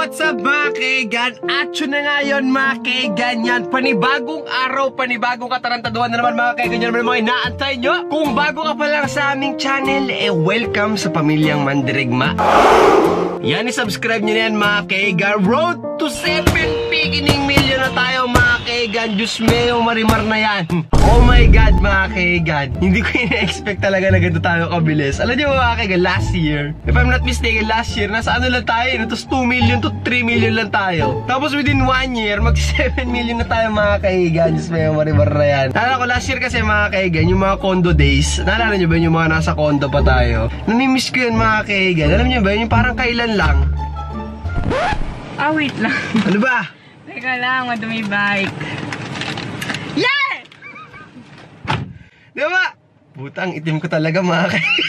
what's up mga kaigan? Action na nga yun mga kaigan yan. Panibagong araw, panibagong katarantaduhan na naman mga kaigan. Yan naman mga inaantay nyo. Kung bago ka pa lang sa aming channel, welcome sa Pamilyang Mandirigma. Yan, i-subscribe nyo na yan mga kaigan. Road to 7 beginning million na tayo mga kaigan. Diyos meo, marimar na yan. Oh my God mga kaigan. Hindi ko ina-expect talaga na ganito tayo kabilis. Alam nyo mga kaigan, last year, if I'm not mistaken, last year, nasa ano lang tayo, natos 2 million to 3 million lang tayo. Tapos within 1 year, mag 7 million na tayo mga kaigan. Diyos meo, marimar na yan. Naalala ko last year kasi mga kaigan, yung mga condo days. Naalala nyo ba yung mga nasa condo pa tayo? Nanimiss ko yun mga kaigan. Alam nyo ba, yung parang kailan lang. Ah, wait lang. Ano ba? Teka lang, madumi bike. Yeah! Diba? Putang itim ko talaga mga kaigan.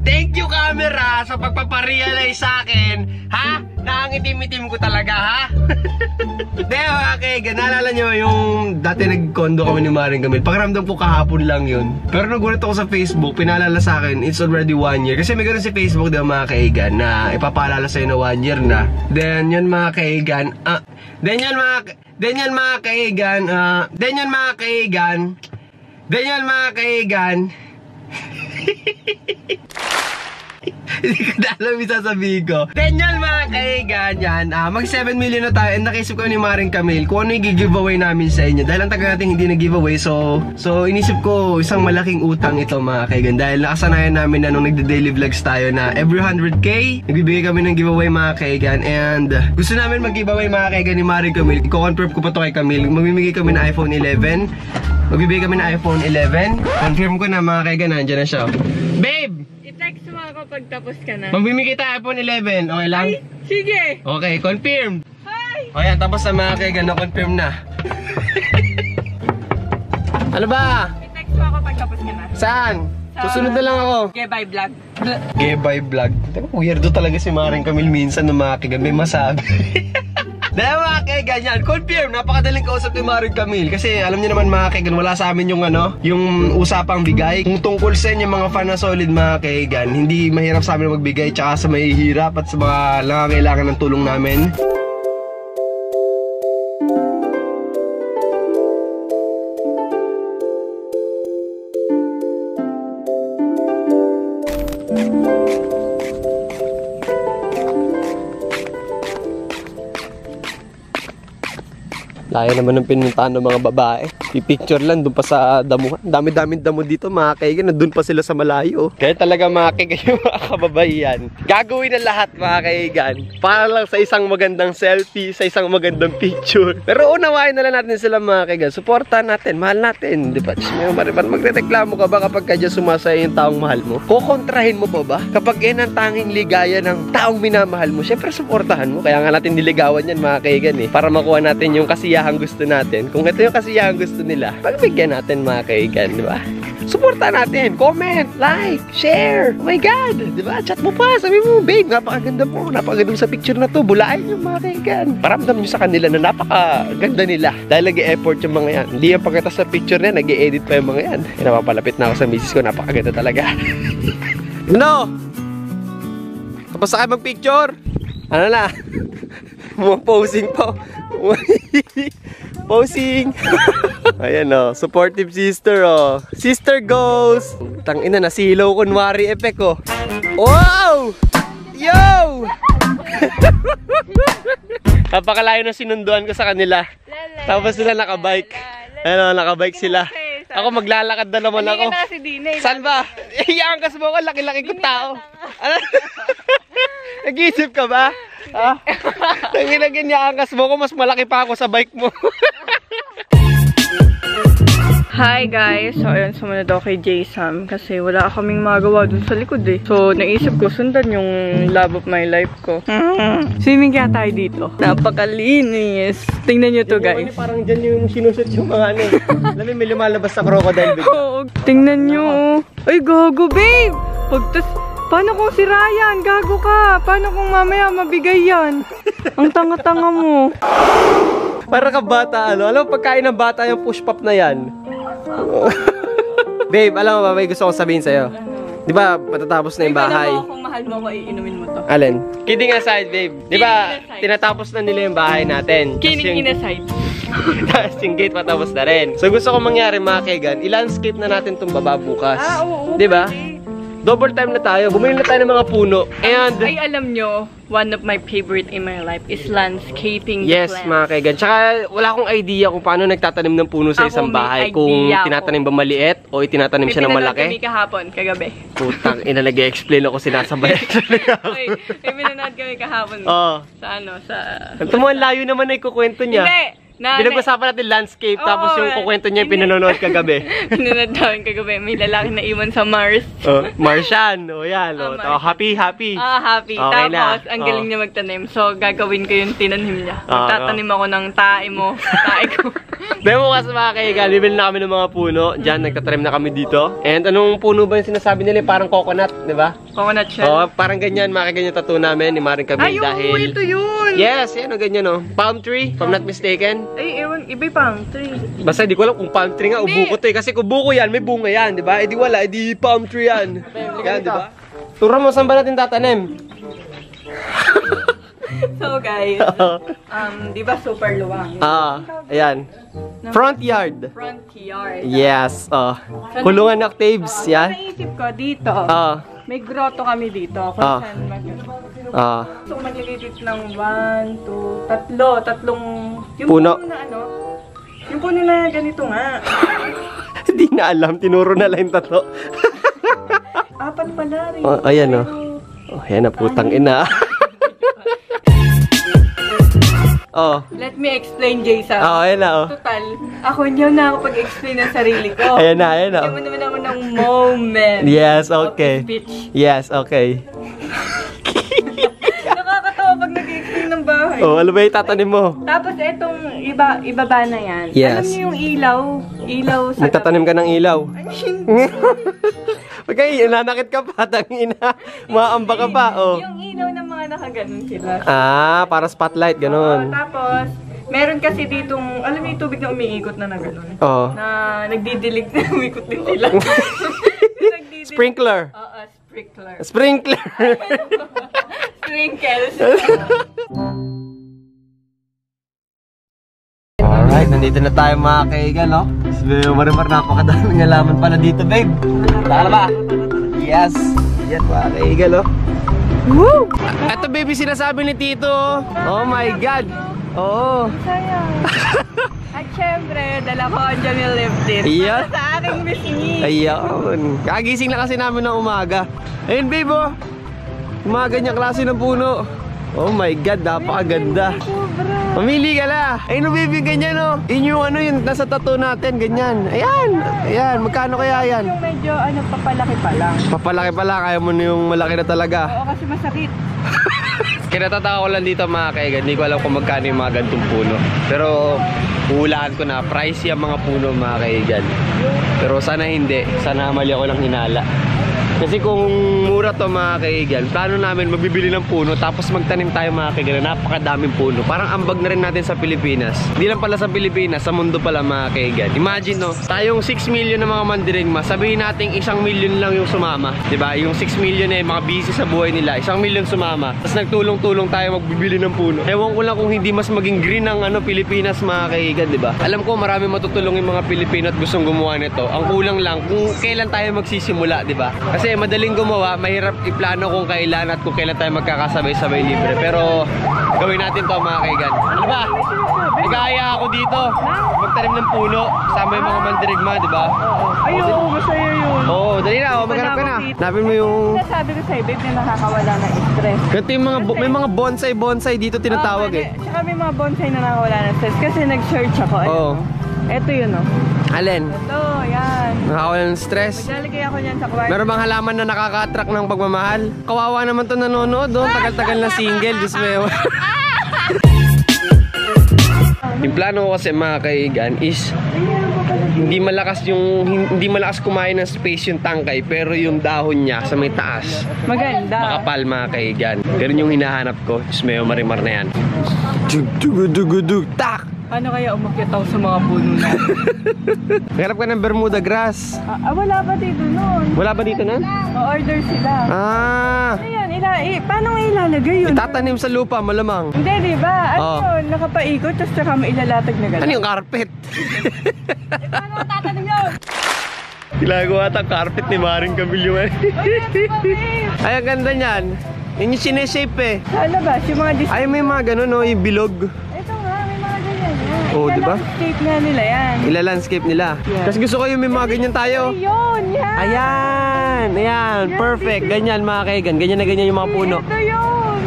Thank you camera sa pagpaparealize sa akin, ha? Na ang itim-itim ko talaga, ha? Diba, kaigan, naalala nyo yung dati nag-condo kami ni Maring Camille. Pakiramdam ko kahapon lang yun. Pero nagulat ako sa Facebook, pinaalala sa akin, it's already 1 year. Kasi may ganun si Facebook, diba mga kaigan, na ipapaalala sa'yo na 1 year na. Then yun mga kaigan, then yun mga kaigan, hindi ko na alam yung sasabihin ko. Then yun mga kaigan yan, mag 7 million na tayo. And nakisip ko ni Maring Camille kung ano yung giveaway namin sa inyo. Dahil ang taga natin hindi na-giveaway, so inisip ko isang malaking utang ito mga kaigan. Dahil nakasanayan namin na nung nagde-daily vlogs tayo na every 100k nagbibigay kami ng giveaway mga kaigan. And gusto namin mag-giveaway mga kaigan ni Maring Camille. I-confirm ko pa to kay Camille. Mamimigay kami ng iPhone 11. Magbibigay kami ng iPhone 11. Confirm ko na mga kaigan, nandiyan na siya. Babe! I-text mo ako pag tapos ka na. Magbibigay tayo iPhone 11, okay lang? Ay, sige! Okay, confirm! Hi! O yan, tapos na mga kaigan, na-confirm na. Ano ba? I-text mo ako pag tapos ka na. Saan? Susunod na lang ako. Gebay vlog. Gebay vlog. Weirdo talaga si Maring Camille minsan ng mga kaigan, may masabi. Dahil mga kaigan yan, confirm, napakadaling kausap ni Maring Camille. Kasi alam niyo naman mga kaigan, wala sa amin yung yung usapang bigay. Kung tungkol sa inyo mga fan na solid mga kaigan, hindi mahirap sa amin magbigay, tsaka sa mahihirap at sa mga nangangailangan ng tulong namin. Layo naman ng pinuntahan ng mga babae. Pipicture lang doon pa sa damuhan. Dami-daming damo dito mga kaigan. Nandun pa sila sa malayo. Kaya talaga mga kaigan yung mga kababaihan. Gagawin na lahat mga kaigan. Para lang sa isang magandang selfie, sa isang magandang picture. Pero unawain na lang natin sila mga kaigan. Suportahan natin, mahal natin. Di ba? Magrereklamo ka ba kapag kanya sumasaya yung taong mahal mo? Kukontrahin mo pa ba? Kapag yan ang tanging ligaya ng taong minamahal mo, syempre suportahan mo. Kaya nga natin niligawan yan mga kaigan para makuha natin yung kasiyahan gusto natin. Kung ito yung kasiyahan gusto nila, pagbigyan natin mga kaigan, di ba? Suporta natin, comment, like, share. Oh my God, di ba? Chat mo pa, sabi mo, babe, napakaganda mo, napakaganda mo sa picture na to, bulain yung mga kaigan. Paramdam nyo sa kanila na napakaganda nila. Dahil nag-e-effort yung mga yan. Hindi yung pagkita sa picture na, nag-e-edit pa yung mga yan. Napapalapit na ako sa misis ko, napakaganda talaga. No! Tapos sa kayo mag-picture? Ano na? Posing po. Posing. Ayan o, supportive sister o. Sister goes. Tangina, nasilaw kunwari effect o. Wow! Yo! Napakalayo na sinunduan ko sa kanila. Tapos sila nakabike. Ano, nakabike sila. Ako maglalakad na naman ako. Saan ba? Iangkas mo ako, laki-laki ko tao. Nag-iisip ka ba? Ha? Nangilagin niya angkas mo ko, mas malaki pa ako sa bike mo. Hi guys! So ayun, sumunod ako kay J-Sam kasi wala kaming magawa dun sa likod eh. So naisip ko sundan yung love of my life ko. Swimming kaya tayo dito. Napakalinis! Tingnan nyo to guys. Parang dyan yung sinusot yung mga ano. Alam mo, may lumalabas sa crocodile. Oo, tingnan nyo. Ay gago babe! Paano kung si Ryan? Gago ka! Paano kung mamaya mabigay yan? Ang tanga-tanga mo. Para ka bata, ano? Alam mo, pagkain ng bata yung push pop na yan. Babe, alam mo ba, may gusto kong sabihin sa'yo. Di ba, matatapos na yung bahay? Babe, alam mo, kung mahal mo ako, iinumin mo to. Alin? Kidding aside, babe. Di ba, Kidding aside. tinatapos na nila yung bahay natin. Kidding aside. Tapos yung gate patapos na rin. So gusto ko mangyari mga kaigan, i-landscape na natin itong baba bukas. Oo. Di ba? Double time na tayo. Bumili na tayo ng mga puno. And Ay, alam nyo, one of my favorite in my life is landscaping the yes, plants. mga kaigan. Tsaka wala akong idea kung paano nagtatanim ng puno sa Ako, isang may bahay. idea Kung ako. tinatanim ba maliit o itinatanim May siya ng pinanood malaki. kami kahapon, kagabi. Putang ina, nag-explain ako sinasabay. Ay, may pinanood kami kahapon. Oo. Sa ano, sa... Ito mo, ang layo naman na ikukwento niya. Hindi! Pinag-usapan natin landscape, tapos Oo, yung kukwento niya yung hindi. pinanonood kagabi. Pinanood namin kagabi, may lalaki na iwan sa Mars. Martian, o yan. O. Martian. Happy. Happy. Okay na. Tapos, ang galing niya magtanim. So, gagawin ko yung tinanim niya. Magtatanim ako ng tae mo. Tae ko. Demo kasi mga kaigan, bibili na kami ng mga puno. Diyan, nagtatanim na kami dito. And anong puno ba yung sinasabi nila? Parang coconut, di ba? Coconut shell. Oo, parang ganyan, mga kaigan yung tattoo namin ni Maring Camille Ay, oo, dahil... ito yun! Yes, yan o, ganyan o. Palm tree, if I'm not mistaken. Ay, ewan, iba'y pang tree. Basta di ko alam kung palm tree nga o Hindi. buko to eh. Kasi kung buko yan, may bunga yan, di ba? Eh di wala, eh di palm tree yan. Yan, di ba? Turo mo, saan ba natin tatanim? So, guys, di ba super luwang? Ayan. Front yard. Front yard. Yes, kulungan ng Octaves, yan. Naisip ko dito, may grotto kami dito. Kung saan So, maglilitit ng 1, 2, tatlong... Yung Puno. na ano? Yung puno na ganito nga. Hindi na alam, tinuro na lang yung tato. 4 pala rin. Ayan o. Ayan na, putang ina. Let me explain, Jason. Ayan na Total, ako hindi na ako pag-explain ng sarili ko. Ayan na. Hindi mo naman ako ng moment. Yes, okay. Of speech. Yes, okay. Nakakatawa pag nag-explain ng bahay. Ano ba yung tatanim mo? Tapos etong ibaba na yan. Yes. Alam niyo yung ilaw? Ilaw sa Magtatanim ka ng ilaw. Ano yun? Okay, nanakit ka pa, tangina. Maamba ka pa, Yung ilaw ng mga nakaganon sila. Para spotlight, Oo, ganun. tapos, meron kasi ditong, alam mo yung tubig na umiikot na gano'n? Oo. Na nagdidilig na umikot din sila. Nagdidilig. Sprinkler. Oo, sprinkler. Sprinkler. Sprinkles. Alright, nandito na tayo mga kaigan, no? Marimar, napakadaming alaman pala dito, babe. Tala ba? Yes. Yan mga kaigan, no? Woo! Ito, baby, sinasabi ni Tito. Oh my God. Oo. Sayang. At syempre, dala ko ang Jamil Lifted. Iyan. Sa aking bisnis. Ayun. Kagising na kasi namin ng umaga. Ayun, babe, oh. Umaga niyang klase ng puno. Oh my God, napakaganda. Mamili ka na. Ayun, baby, ganyan, oh. Yun yung ano, yung nasa tattoo natin, ganyan. Ayan. Ayan, magkano kaya yan? Yung medyo, papalaki pa lang. Papalaki pala, kaya mo na yung malaki na talaga. Oo, kasi masakit. Kinatatawa ko lang dito mga kaigan. Hindi ko alam kung magkano yung mga gantong puno. Pero hulaan ko na pricey ang mga puno mga kaigan. Pero sana hindi. Sana mali ako lang hinala. Kasi kung mura to mga kaigan, plano namin magbibili ng puno tapos magtanim tayo mga kaigan na napakadaming puno. Parang ambag na rin natin sa Pilipinas. Hindi lang pala sa Pilipinas, sa mundo pala mga kaigan. Imagine no, tayong 6 million na mga mandirigma, sabihin natin 1 million lang yung sumama. Diba? Yung 6 million eh, mga busy sa buhay nila. 1 million sumama. Tapos nagtulong-tulong tayo magbibili ng puno. Ewan ko lang kung hindi mas maging green ang Pilipinas mga kaigan, diba? Alam ko marami matutulong yung mga Pilipino at gustong gumawa nito. Ang kulang lang kung kailan tayo magsisimula, diba? Kasi madaling gumawa, mahirap iplano kung kailan at kung kailan tayo magkakasabay-sabay libre. Pero gawin natin to mga kaigan. Ano ba? Nagaya ako dito. Magtanim ng puno. Kasama yung mga mandirigma, di ba? Ay, oo, masaya yun. Oo, dali na. Maghanap ka na. Napin mo yung... Sabi ko sa'yo, babe, na nakakawala ng stress. Ganito yung mga, may mga bonsai dito tinatawag eh. Tsaka may mga bonsai na nakakawala ng stress. Kasi nag-search ako. Oo. Ito yun, oh. Alin? Ito, yan. Nakakawala ng stress. Maglalagay ako niyan sa kwarto. Meron bang halaman na nakaka-attract ng pagmamahal? Kawawa naman to nanonood, oh. Tagal-tagal na single, Diyos mo. Yung plano ko kasi mga kaigan is hindi malakas kumain ng space yung tangkay pero yung dahon niya sa may taas Maganda. makapal mga kaigan. Ganun yung hinahanap ko. Diyos mo, marimar na yan. Dug, dug, dug, dug, tak! Paano kaya umakyat ako sa mga puno na? Hanap ka ng Bermuda grass. Wala pa dito nun. Wala ba dito na? O-order sila. Ayan, paano nga ilalagay yun? Itatanim sa lupa, malamang. Hindi, diba? Ano yun? Nakapaikot, tapos saka mailalatag na gano'n. Ano yung carpet? Paano tatanim yun? Ginagawa tang carpet ni Maring Camilo eh. Ay, ang ganda niyan. Yun yung sineshape eh. Sa labas, yung mga display. Ay, may mga ganun no, yung bilog. Ito nga, may mga ganyan yan. Oo, diba? Landscape nga nila yan. Ila-landscape nila. Yeah. Kasi gusto ko yung may mga ganyan tayo. Ayun, yan. Ayan, perfect. Ganyan mga kaigan. Ganyan na ganyan yung mga puno. Ito yun.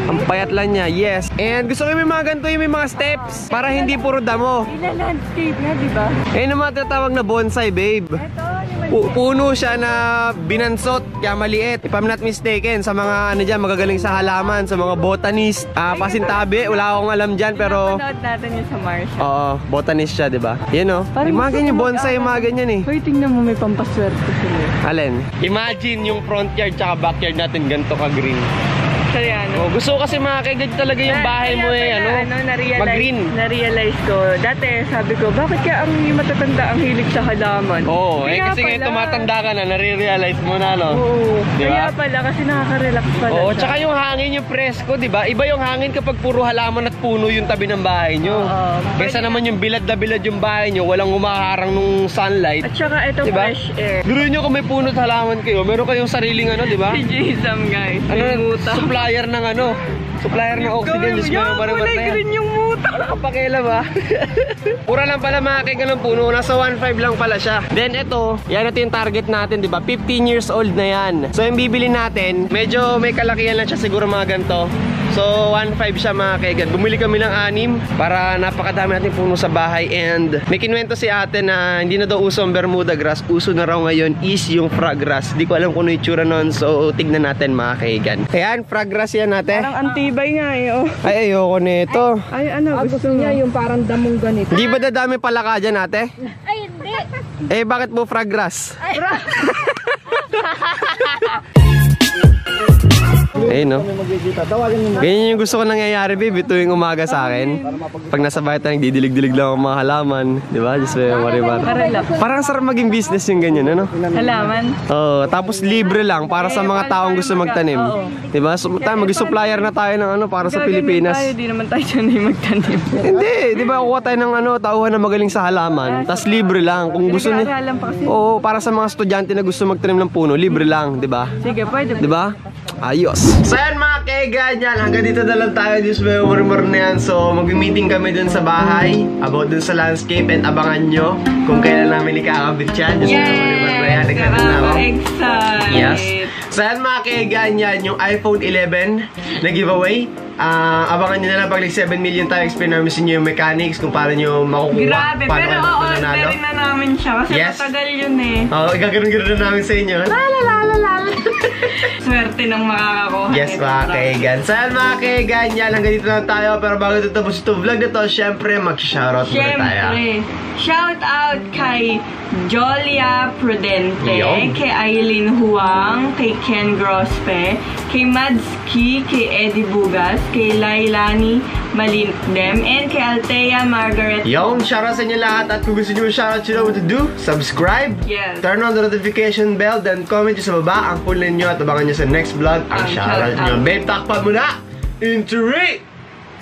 Ang payat lang niya, yes. And gusto ko yung may mga ganito, yung may mga steps. Para hindi puro damo. Ila-landscape nga, diba? Ayun ang mga tatawag na bonsai, babe. Ito, Puno siya na binansot, kaya maliit. If I'm not mistaken, sa mga ano dyan, magagaling sa halaman, sa mga botanist. Pasintabi, wala akong alam dyan, pero... Pinapanood natin yun sa Marshall. Oo, botanist siya, di ba? Yan o. Parang Yung mga gusto ganyan, ko bonsai, yung mga ganyan eh. Hoy, tingnan mo, may pampaswerte sila. Alin? Imagine yung front yard tsaka backyard natin ganito ka-green. Seriano. Gusto ko kasi makakagad talaga yung bahay mo eh, mag-green. Na-realize ko. Dati, sabi ko, bakit kaya ang matatanda ang hilig sa halaman? Oo, Kaya kasi ngayon pala. tumatanda ka na, nare-realize mo na, no? Oo. Diba? Kaya pala, kasi nakaka-relax pala Oo, siya. tsaka yung hangin, yung presko, di ba? Iba yung hangin kapag puro halaman at puno yung tabi ng bahay nyo. Oo. Kesa naman yung bilad na bilad yung bahay nyo, walang humaharang nung sunlight. At saka ito, Diba? fresh air. Biruin nyo kung may puno at halaman kayo, meron kayong sariling ano, di ba? Si Jason, guys. May muta. Supplier ng ano, supplier ng oxygen. Diyos ko, kulay green yung muta. Nakapakialam ha. Pura lang pala mga kaigan ng puno. Nasa 1.5 lang pala siya. Then ito yung target natin, di ba? 15 years old na yan. So yung bibili natin, medyo may kalakihan lang siya siguro mga ganito. So 1.5 siya mga kaigan. Bumili kami ng 6 para napakadami natin puno sa bahay. And may kinuwento si ate na hindi na daw uso ang Bermuda grass. Uso na raw ngayon is yung frog grass. Di ko alam kung ano yung tsura nun. So tignan natin mga kaigan. Ayan, frog grass yan ate. Parang antibay nga eh, oh. Ay, ayoko nito. Ay, ano, gusto niya yung parang damong ganito. Hindi ba dadami pala ka dyan, ate? Ay, hindi. Eh, bakit mo frog grass? Eh, no? Ganyan yung gusto ko nangyayari, babe. Tuwing umaga sa akin. Pag nasa bahay tayo, nagdidilig-dilig lang ang mga halaman. Di ba? Just maribar. Parang sarap maging business yung ganyan, ano? Halaman. Oo, tapos libre lang para sa mga taong gusto magtanim. Di ba? So, mag-supplier na tayo ng ano para sa Pilipinas. Tayo, di naman tayo sanay magtanim. Hindi, di ba? Kuha tayo ng ano, tauhan na magaling sa halaman. Tapos libre lang. Kung gusto ni... Pinag-aaralan pa kasi. Oo, para sa mga estudyante na gusto magtanim ng puno, libre lang, di ba? Sige, pwede. Di ba? Ayos. So yan mga kaiganyan, hanggang dito na lang tayo this way umar na yan. So mag-meeting kami dun sa bahay about dun sa landscape and abangan nyo kung kailan namin ikakabit yan. Yes! Excited! Yes. So yan mga kaiganyan, yung iPhone 11 na giveaway. Abangan nyo na lang pag like 7 million tayo, explain namin sa inyo yung mechanics kung paano nyo makukuha. Grabe, paano pero o-orderin na namin siya kasi Yes. matagal yun eh. Oo, igaganon-ganon na namin sa inyo. Swerte ng makakakuha. Yes mga kaigan. Saan mga kaigan yan? Hanggang dito lang tayo. Pero bago ito tapos itong vlog na to, syempre mag-shoutout muna tayo. Shout out kay Jolia Prudente, Yo. kay Aileen Huang, kay Ken Grospe, kay Madski, kay Eddie Bugas, kay Lailani Malindem, and kay Althea Margaret. Yung shoutout sa inyo lahat. At kung gusto nyo shoutout, you know what to do. Subscribe. Yes. Turn on the notification bell. Then comment nyo sa baba ang full ninyo. At abangan nyo sa next vlog ang shoutout nyo. Babe, takpan mo na! In 3,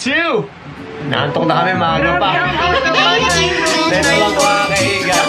2, naantok na kami, maaga pa. Dito lang mga kaigan.